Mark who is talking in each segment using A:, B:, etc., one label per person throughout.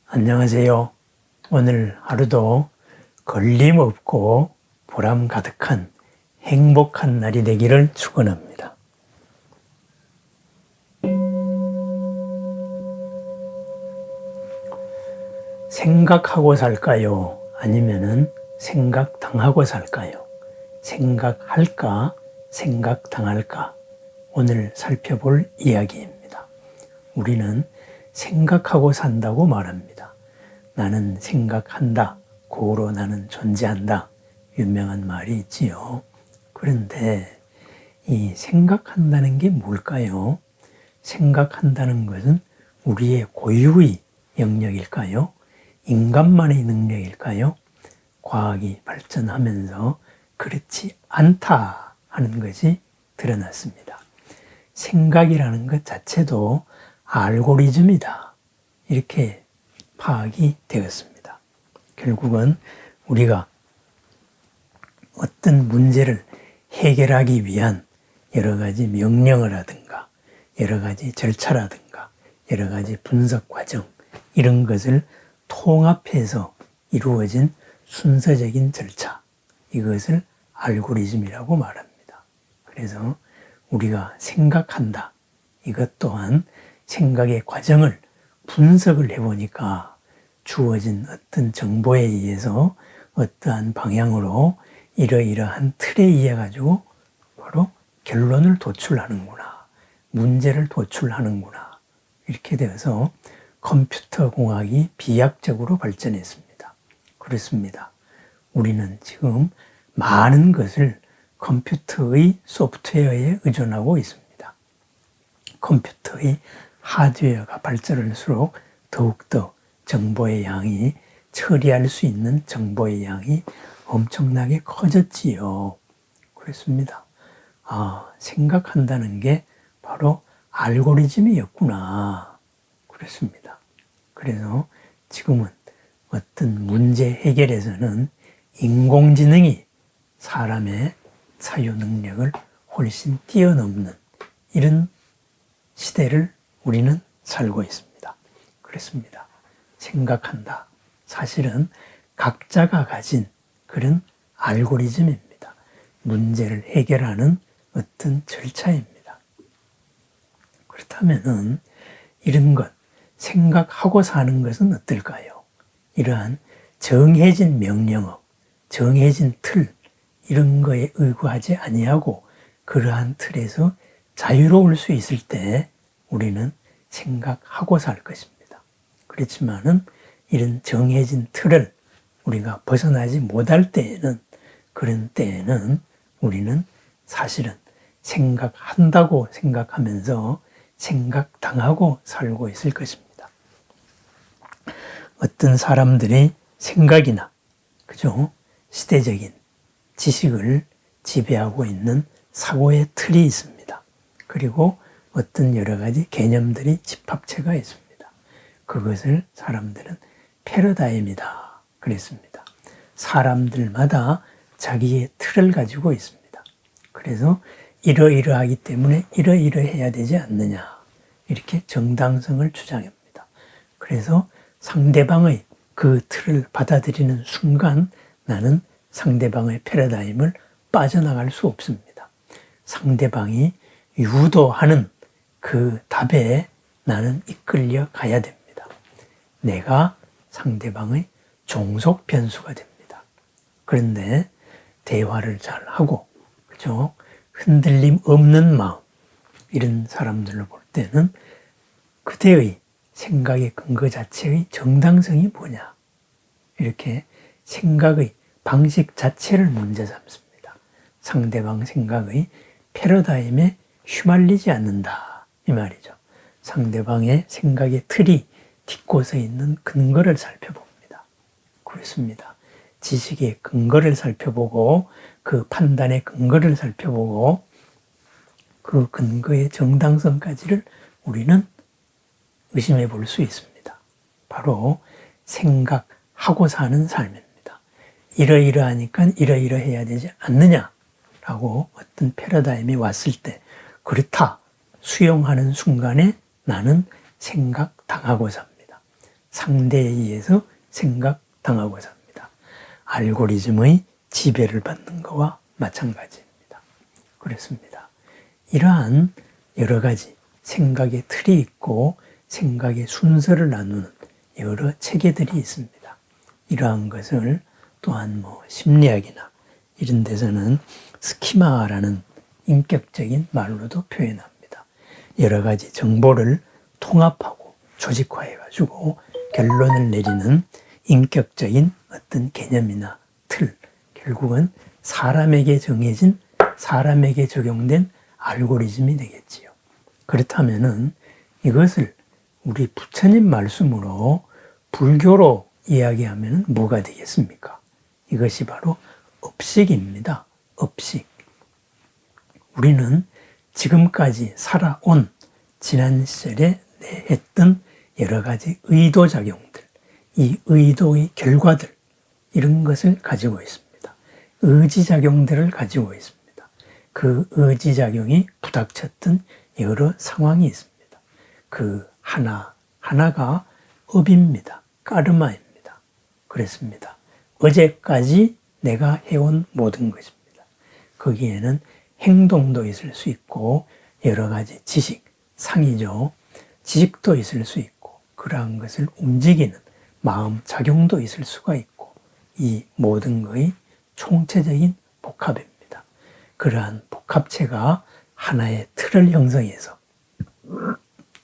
A: 안녕하세요. 오늘 하루도 걸림없고 보람 가득한 행복한 날이 되기를 축원합니다. 생각하고 살까요? 아니면은 생각당하고 살까요? 생각할까? 생각당할까? 오늘 살펴볼 이야기입니다. 우리는 생각하고 산다고 말합니다. 나는 생각한다. 고로 나는 존재한다. 유명한 말이 있지요. 그런데 이 생각한다는 게 뭘까요? 생각한다는 것은 우리의 고유의 영역일까요? 인간만의 능력일까요? 과학이 발전하면서 그렇지 않다 하는 것이 드러났습니다. 생각이라는 것 자체도 알고리즘이다. 이렇게 파악이 되었습니다. 결국은 우리가 어떤 문제를 해결하기 위한 여러 가지 명령을 하든가 여러 가지 절차라든가 여러 가지 분석 과정 이런 것을 통합해서 이루어진 순서적인 절차 이것을 알고리즘이라고 말합니다. 그래서 우리가 생각한다. 이것 또한 생각의 과정을 분석을 해보니까 주어진 어떤 정보에 의해서 어떠한 방향으로 이러이러한 틀에 의해 가지고 바로 결론을 도출하는구나. 문제를 도출하는구나. 이렇게 되어서 컴퓨터 공학이 비약적으로 발전했습니다. 그렇습니다. 우리는 지금 많은 것을 컴퓨터의 소프트웨어에 의존하고 있습니다. 컴퓨터의 하드웨어가 발전할수록 더욱더 정보의 양이 처리할 수 있는 정보의 양이 엄청나게 커졌지요. 그렇습니다. 생각한다는 게 바로 알고리즘이었구나. 그렇습니다. 그래서 지금은 어떤 문제 해결에서는 인공지능이 사람의 사유 능력을 훨씬 뛰어넘는 이런 시대를 우리는 살고 있습니다. 그렇습니다. 생각한다. 사실은 각자가 가진 그런 알고리즘입니다. 문제를 해결하는 어떤 절차입니다. 그렇다면은 이런 것, 생각하고 사는 것은 어떨까요? 이러한 정해진 명령어, 정해진 틀, 이런 거에 의거하지 아니하고 그러한 틀에서 자유로울 수 있을 때 우리는 생각하고 살 것입니다. 그렇지만은 이런 정해진 틀을 우리가 벗어나지 못할 때에는 그런 때에는 우리는 사실은 생각한다고 생각하면서 생각당하고 살고 있을 것입니다. 어떤 사람들이 생각이나 그죠? 시대적인 지식을 지배하고 있는 사고의 틀이 있습니다. 그리고 어떤 여러 가지 개념들이 집합체가 있습니다. 그것을 사람들은 패러다임이다 그랬습니다. 사람들마다 자기의 틀을 가지고 있습니다. 그래서 이러이러하기 때문에 이러이러해야 되지 않느냐 이렇게 정당성을 주장합니다. 그래서 상대방의 그 틀을 받아들이는 순간 나는 상대방의 패러다임을 빠져나갈 수 없습니다. 상대방이 유도하는 그 답에 나는 이끌려 가야 됩니다. 내가 상대방의 종속 변수가 됩니다. 그런데 대화를 잘 하고, 그죠? 흔들림 없는 마음, 이런 사람들을 볼 때는 그대의 생각의 근거 자체의 정당성이 뭐냐? 이렇게 생각의 방식 자체를 문제 삼습니다. 상대방 생각의 패러다임에 휘말리지 않는다 이 말이죠. 상대방의 생각의 틀이 딛고서 있는 근거를 살펴봅니다. 그렇습니다. 지식의 근거를 살펴보고 그 판단의 근거를 살펴보고 그 근거의 정당성까지를 우리는 의심해 볼 수 있습니다. 바로 생각하고 사는 삶입니다. 이러이러하니까 이러이러해야 되지 않느냐라고 어떤 패러다임이 왔을 때 그렇다 수용하는 순간에 나는 생각당하고 삽니다. 상대에 의해서 생각당하고 삽니다. 알고리즘의 지배를 받는 것과 마찬가지입니다. 그렇습니다. 이러한 여러 가지 생각의 틀이 있고 생각의 순서를 나누는 여러 체계들이 있습니다. 이러한 것을 또한 심리학이나 이런 데서는 스키마라는 인격적인 말로도 표현합니다. 여러 가지 정보를 통합하고 조직화해가지고 결론을 내리는 인격적인 어떤 개념이나 틀, 결국은 사람에게 정해진, 사람에게 적용된 알고리즘이 되겠지요. 그렇다면은 이것을 우리 부처님 말씀으로 불교로 이야기하면 뭐가 되겠습니까? 이것이 바로 업식입니다. 업식. 우리는 지금까지 살아온 지난 시절에 했던 여러 가지 의도작용들, 이 의도의 결과들, 이런 것을 가지고 있습니다. 의지작용들을 가지고 있습니다. 그 의지작용이 부닥쳤던 여러 상황이 있습니다. 그 하나가 업입니다. 까르마입니다. 그렇습니다. 어제까지 내가 해온 모든 것입니다. 거기에는 행동도 있을 수 있고 여러 가지 지식, 상이죠. 지식도 있을 수 있고 그러한 것을 움직이는 마음 작용도 있을 수가 있고 이 모든 것의 총체적인 복합입니다. 그러한 복합체가 하나의 틀을 형성해서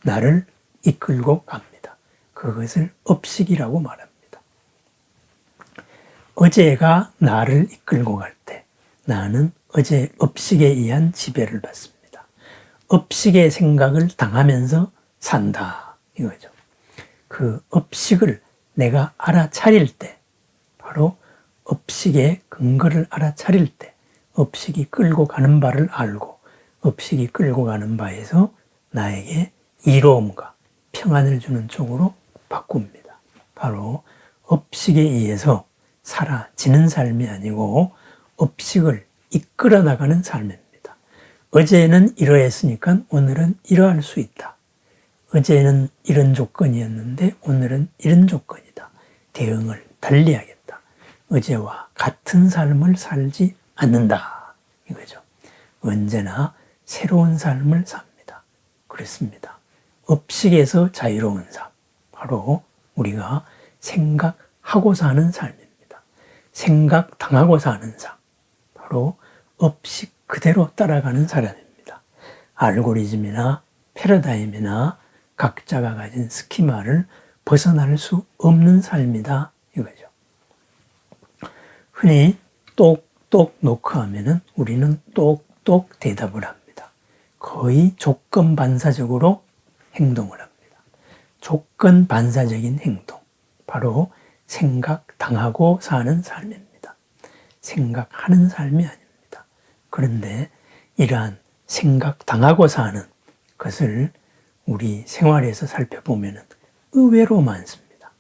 A: 나를 이끌고 갑니다. 그것을 업식이라고 말합니다. 어제가 나를 이끌고 갈 때 나는 어제 업식에 의한 지배를 받습니다. 업식의 생각을 당하면서 산다 이거죠. 그 업식을 내가 알아차릴 때 바로 업식의 근거를 알아차릴 때 업식이 끌고 가는 바를 알고 업식이 끌고 가는 바에서 나에게 이로움과 평안을 주는 쪽으로 바꿉니다. 바로 업식에 의해서 사라지는 삶이 아니고 업식을 이끌어 나가는 삶입니다. 어제는 이러했으니까 오늘은 이러할 수 있다. 어제는 이런 조건이었는데 오늘은 이런 조건이다. 대응을 달리하겠다. 어제와 같은 삶을 살지 않는다. 이거죠. 언제나 새로운 삶을 삽니다. 그렇습니다. 업식에서 자유로운 삶. 바로 우리가 생각하고 사는 삶입니다. 생각당하고 사는 삶. 바로 업식 그대로 따라가는 사람입니다. 알고리즘이나 패러다임이나 각자가 가진 스키마를 벗어날 수 없는 삶이다 이거죠. 흔히 똑똑 놓고 하면은 우리는 똑똑 대답을 합니다. 거의 조건 반사적으로 행동을 합니다. 조건 반사적인 행동. 바로 생각당하고 사는 삶입니다. 생각하는 삶이 아닙니다. 그런데 이러한 생각당하고 사는 것을 우리 생활에서 살펴보면 의외로 많습니다.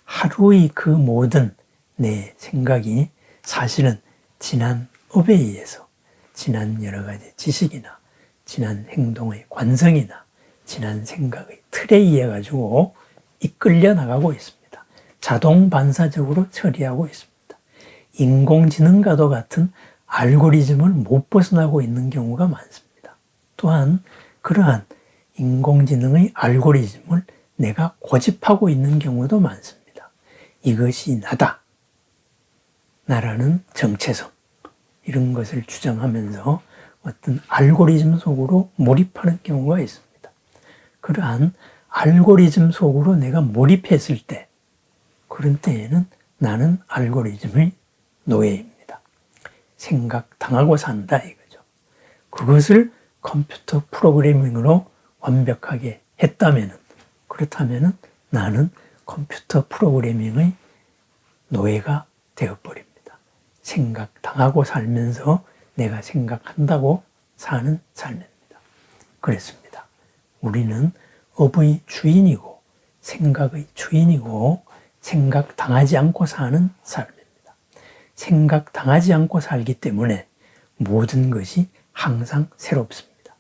A: 하루의 그 모든 내 생각이 사실은 지난 업에 의해서 지난 여러 가지 지식이나 지난 행동의 관성이나 지난 생각의 틀에 의해 가지고 이끌려 나가고 있습니다. 자동 반사적으로 처리하고 있습니다. 인공지능과도 같은 알고리즘을 못 벗어나고 있는 경우가 많습니다. 또한 그러한 인공지능의 알고리즘을 내가 고집하고 있는 경우도 많습니다. 이것이 나다. 나라는 정체성. 이런 것을 주장하면서 어떤 알고리즘 속으로 몰입하는 경우가 있습니다. 그러한 알고리즘 속으로 내가 몰입했을 때 그런 때에는 나는 알고리즘의 노예입니다. 생각당하고 산다 이거죠. 그것을 컴퓨터 프로그래밍으로 완벽하게 그렇다면 나는 컴퓨터 프로그래밍의 노예가 되어버립니다. 생각당하고 살면서 내가 생각한다고 사는 삶입니다. 그렇습니다. 우리는 업의 주인이고 생각의 주인이고 생각당하지 않고 사는 삶입니다. 생각당하지 않고 살기 때문에 모든 것이 항상 새롭습니다.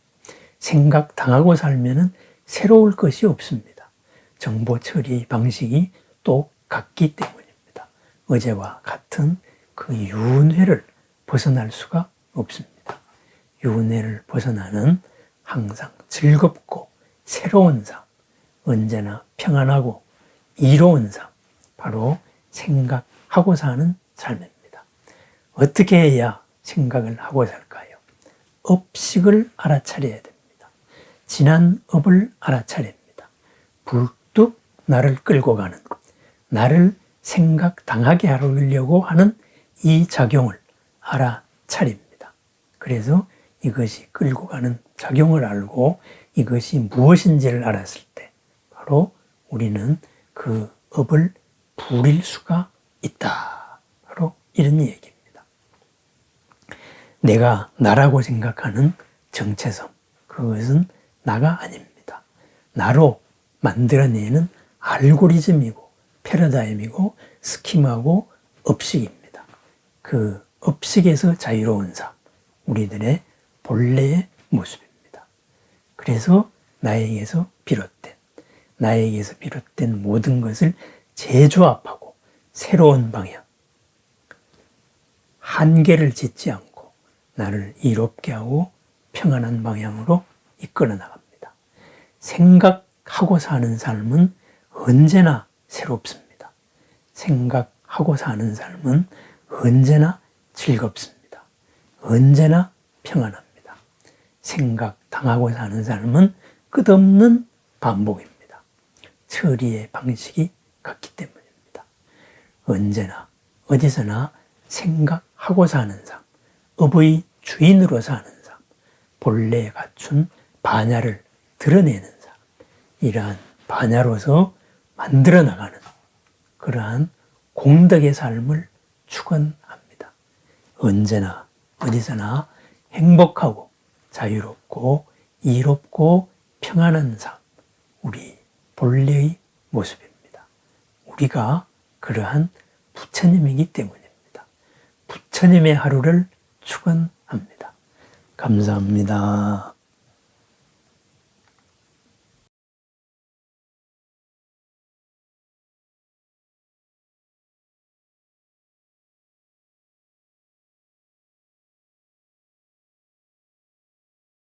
A: 생각당하고 살면은 새로울 것이 없습니다. 정보 처리 방식이 똑같기 때문입니다. 어제와 같은 그 윤회를 벗어날 수가 없습니다. 윤회를 벗어나는 항상 즐겁고 새로운 삶, 언제나 평안하고 이로운 삶, 바로 생각하고 사는 삶입니다. 어떻게 해야 생각을 하고 살까요? 업식을 알아차려야 됩니다. 지난 업을 알아차립니다. 불뚝 나를 끌고 가는, 나를 생각당하게 하려고 하는 이 작용을 알아차립니다. 그래서 이것이 끌고 가는 작용을 알고 이것이 무엇인지를 알았을 때 바로 우리는 그 업을 부릴 수가 있다. 바로 이런 얘기입니다. 내가 나라고 생각하는 정체성, 그것은 나가 아닙니다. 나로 만들어내는 알고리즘이고 패러다임이고 스키마고 업식입니다. 그 업식에서 자유로운 삶, 우리들의 본래의 모습입니다. 그래서 나에게서 비롯된 모든 것을 재조합하고 새로운 방향, 한계를 짓지 않고 나를 이롭게 하고 평안한 방향으로 이끌어 나갑니다. 생각하고 사는 삶은 언제나 새롭습니다. 생각하고 사는 삶은 언제나 즐겁습니다. 언제나 평안합니다. 생각당하고 사는 삶은 끝없는 반복입니다. 처리의 방식이 같기 때문입니다. 언제나 어디서나 생각하고 사는 삶, 업의 주인으로 사는 삶, 본래에 갖춘 반야를 드러내는 삶, 이러한 반야로서 만들어 나가는 그러한 공덕의 삶을 축원합니다. 언제나 어디서나 행복하고 자유롭고 이롭고 평안한 삶, 우리 본래의 모습입니다. 우리가 그러한 부처님이기 때문입니다. 부처님의 하루를 축원합니다. 감사합니다.